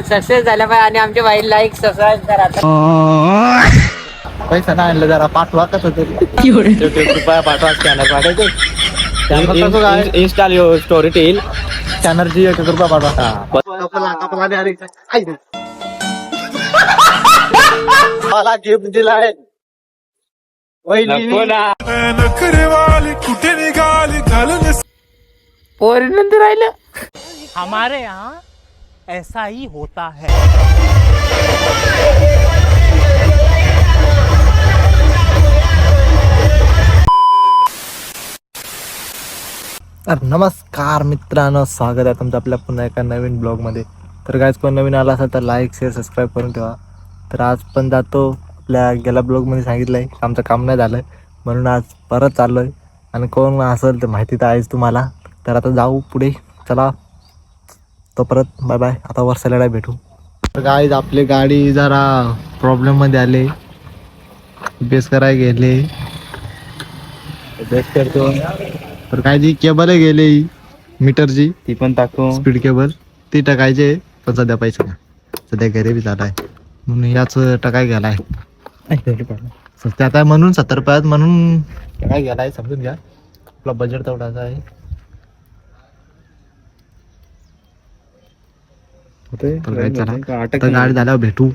Success झाला पाहिजे आणि आमच्या बाई लाईक सबस्क्राईब करा. पैसा नाही आणलं जरा पाठवा कसं तरी कृपया पाठवा स्कॅनर पाठवायचे. इन्स्टॉल स्टोरी येईल स्कॅनरची 1 रुपया पाठवा. मला गिफ्ट दिलाय कुठे निघाली घालून पोरी नंतर राहिलं. हमारे यहाँ ऐसा ही होता है. तर नमस्कार मित्रांनो, स्वागत आहे तुमचं आपल्या पुन्हा एका नवीन ब्लॉगमध्ये. तर गाईज कोण नवीन आला असेल तर लाईक शेअर सबस्क्राईब करून ठेवा. तर आज पण जातो, आपल्या गेल्या ब्लॉगमध्ये सांगितलं आहे आमचं काम नाही झालं म्हणून आज परत चाललो आहे. आणि कोण असेल तर माहिती तर आहेच तुम्हाला. तर आता जाऊ पुढे, चला तो परत बाय बाय. आता वर्षाला भेटू. तर गाईज आपली गाडी जरा प्रॉब्लेममध्ये आले, बेस करायला गेले, बेस करतो. तर काय जी केबल गेले मीटरची, ती पण टाकू. स्पीड केबल ती टाकायचे. पण सध्या पैसे नाही, सध्या घरी बी झालाय म्हणून याच टाकाय गेलाय. सध्या आता म्हणून 70 रुपयात म्हणून टाकाय गेलाय, समजून घ्या. आपला बजेट तेवढाच आहे. तर गाडी झाल्यावर भेटू.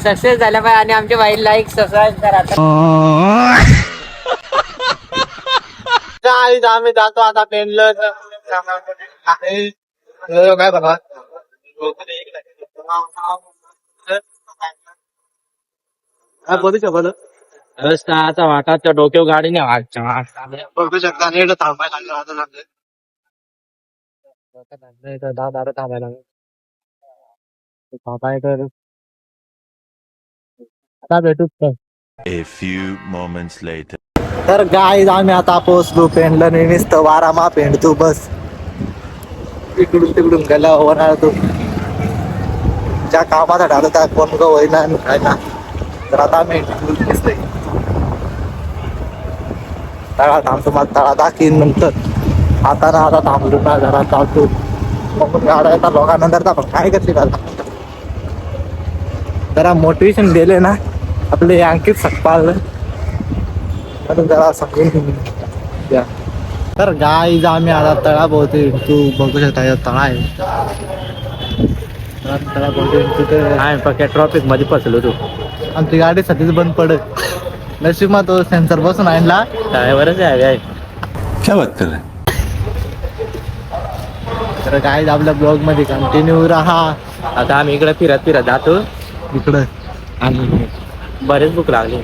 सक्सेस झाला पाहिजे आणि आमच्या बाई लाईक सबस्क्राईब करा. आम्ही जातो आता पेनलर काय बघा. रस्ता वाटा त्या डोक्यावर गाडीने बघू शकता. थांबायला थांबायला आता भेटू. A few moments later. तर गाईज आम्ही आता पोहोचलो पेंडलं. नुसतं वारामा पेंडतो बस. इकडून तिकडून गेला होणार तो ज्या कामाचा ढाल त्या कोण ग होईना काय ना. तर आता आम्ही दिसतोय तळा थांबतो. मग तळा दाखीन नंतर. आता ना आता थांबलो ना, जरा चालतो. मग गाड्या येतात लोकांनंतर आपण काय करते का जरा मोटिवेशन दिले ना आपले अंकित सकपाल, जरा समजून द्या. तर गाईज आम्ही आता तळाभोवती, तू बघू शकता तळा आहे. तळाभोवती तिथे ट्रॉफिक मध्ये फसलो तू. आमची गाडी सध्याच बंद पडत. नशीब मग तो सेन्सर बसून आणला. टायवरच आहे. क्या बात कर रहे हैं? तर गाईज आपल्या ब्लॉग मध्ये कंटिन्यू राहा. आता आम्ही इकडे फिरत फिरत जातो इकडं आणि बरेच भूक लागली.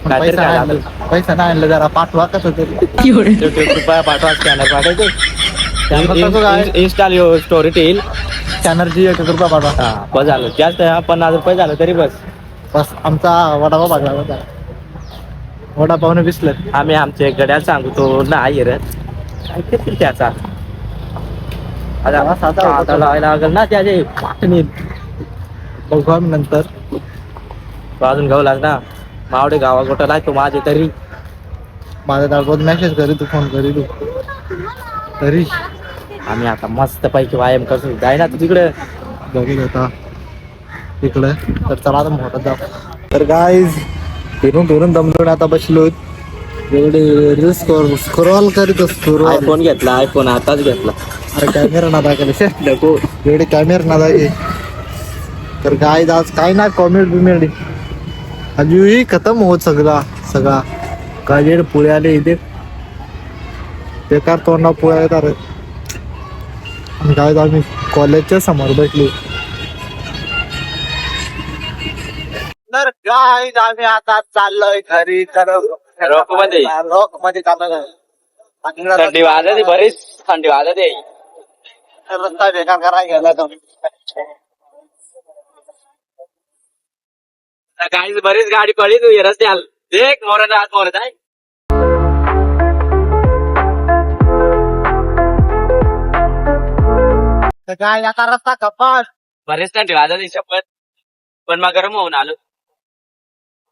पैसा नाही आणलं जरा पाठवा कसं तरी. कृपया पाठवा स्कॅनर पाठवायचे. इन्स्टॉल स्टोरी येईल स्कॅनरची 1 रुपया पाठवा. बस झालं. जास्त 50 रुपये झालं तरी बस. बस आमचा वडापाव भाजला होता. वडापावने विसलं. आम्ही आमच्या गड्याला सांगू तो नाही रे काय करतील त्याचा. आता लावायला लागेल ना त्याचे पाटणी. बघू आम्ही नंतर. तो अजून घेऊ लागला मावडे गावा गोटाला तो माझे तरी. माझ्या दाखवत मेसेज करी, तू फोन करी तू तरी. आम्ही आता मस्त पैकी व्यायाम करतो. जाय ना तू तिकडे बघू होता तिकडं. तर चला आता मोठा जा. तर गाईज फिरून फिरून दमलो. आता बसलो एवढे रील्स स्क्रोल करीत स्क्रोल. आयफोन घेतला. आयफोन आताच घेतला. अरे कॅमेरा ना दाखवले नको एवढे कॅमेरा ना दाखले. तर गाईज आज काय ना कॉमेडी बिमेडी अजूनही खतम होत सगळा गाजेड पुढे आले इथे बेकार तोंडा पुढे येतात. गाईज आम्ही कॉलेजच्या समोर बसलो. तर गाईज आम्ही आता चाललोय घरी. रॉक मध्ये थंडी वाजते. बरीच थंडी वाजते. रस्ता बेकार करायला गेला. काही बरीच गाडी पडली तू रस्त्याला. देख मोरत आहे. तर काय आता रस्ता कपाट. बरेच थंडी वाजते शपथ. पण मग गरम होऊन आलो.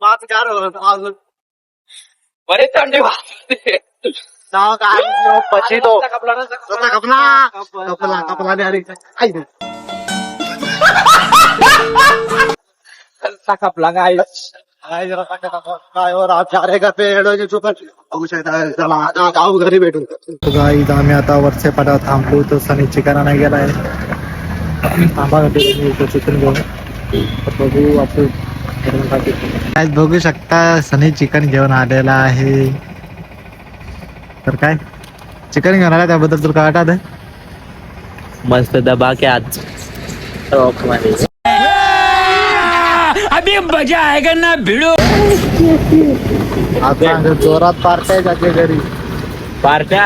5 कार अजून बरेच थंडी वाजते. नाव काय पशी तो कपला रस्ता कापला काय गाव घरी भेटून गाईज आम्ही आता वरच्या पाटावर थांबलो तर सनी चिकन नाही गेलाय थांबा चिकन घेऊन बघू आपण काय बघू शकता सनी चिकन घेऊन आलेला आहे तर काय चिकन घेऊन आला त्याबद्दल तुला काय वाटत मस्त दबा के आज टॉप मध्ये अभी मजा आएगा ना भिड़ो। आता जोरात पार्टी आहे त्याच्या घरी पार्ट्या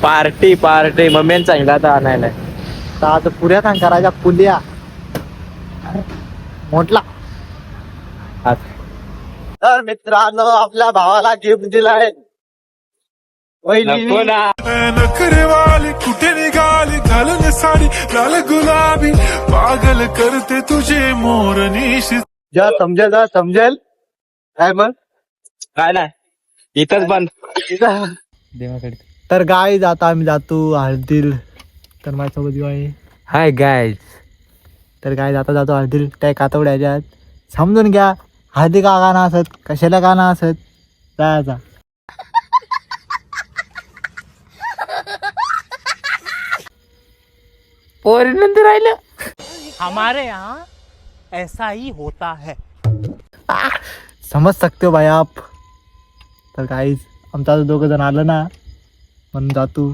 पार्टी पार्टी मम्मीने सांगितलं आता आणायला तर आता पुऱ्या सांग करायच्या पुलिया मोठला तर मित्रांनो आपल्या भावाला गिफ्ट दिलाय नको ना नखरे वाली कुठे निघाली घालून साडी लाल गुलाबी पागल करते तुझे मोरनीशी ज्या समजेल काय मग काय नाही इथंच बंद तर गाय जाता आम्ही जातो हळदील तर माझ्यासोबत येऊ आहे हाय गाईज. तर गाय जातो हळदील त्या कातवड्याच्यात समजून घ्या हळदी का गाणं असत कशाला गाणं असत जायचा पोरी नंतर राहिलं. हमारे यहाँ ऐसा ही होता है। समज सकते हो भाई आप तर गाईज आमचा दोघं जण आलं ना म्हणून जातो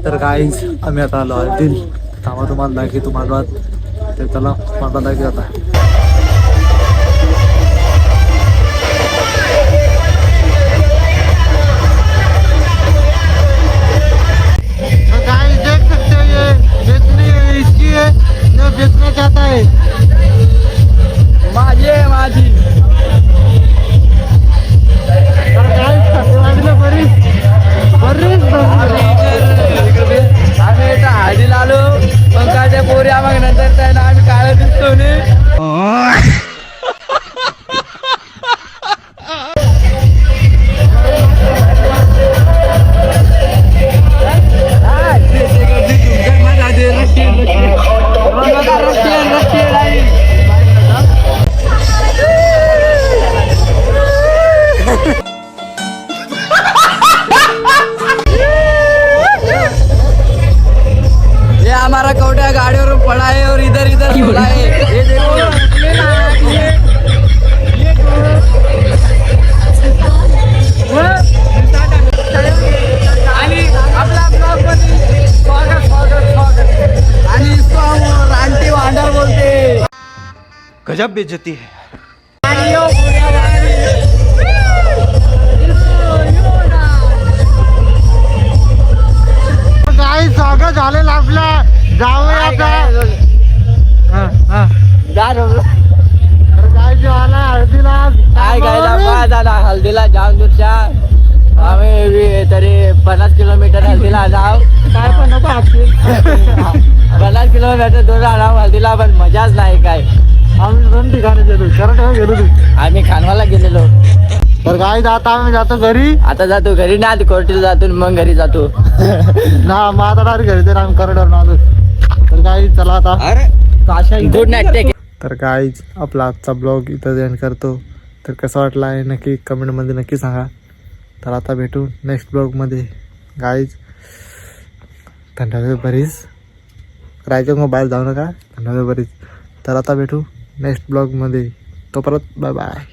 तर गाईज आम्ही आता आलो हळदील थांबा तुम्हाला दाखी तुम्हाला ते चला मला दाखी आता देख सकते हो ये बेचने इसकी है जो बेचना चाहता है माझी आम्ही इथं हळदीला आलो मग काय त्या पोरी मग नंतर त्याला आम्ही काळं दिसतो नी ये हमारा कौटा गाड़ियों में पड़ा है और इधर इधर खुला है ये देखो आणि आपला ब्लॉग मध्ये स्वागत आणि इसको हम रानटी वांडर बोलते गजब बेइज्जती है काय स्वागत झालेलं आपलं जाऊया आता तर काय जो आला हळदीला काय गायला पाय झाला हल्दीला जाऊन दूरच्या आम्ही तरी 50 किलोमीटर हल्दीला जाऊ काय पण नको 50 किलोमीटर दूर जाऊ हल्दीला पण मजाच नाही काय आम्ही दोन ठिकाणी गेलो खरं गेलो आम्ही खानवाला गेलेलो तर काय आता आम्ही जातो घरी आता जातो घरी ना कोर्टीला जातो मग घरी जातो ना मग आता डायरेक्ट घरी तर आम्ही करडर आलो तर काय चला आता गुड नाईट टेक तर गाईज आपला आजचा ब्लॉग इथं एंड करतो तर कसा वाटला आहे नक्की कमेंटमध्ये नक्की सांगा तर आता भेटू नेक्स्ट ब्लॉगमध्ये गाईज थंडावे बरीच राहायचं मोबाईल जाऊ नका थंडावे बरीच तर आता भेटू नेक्स्ट ब्लॉगमध्ये तो परत बाय बाय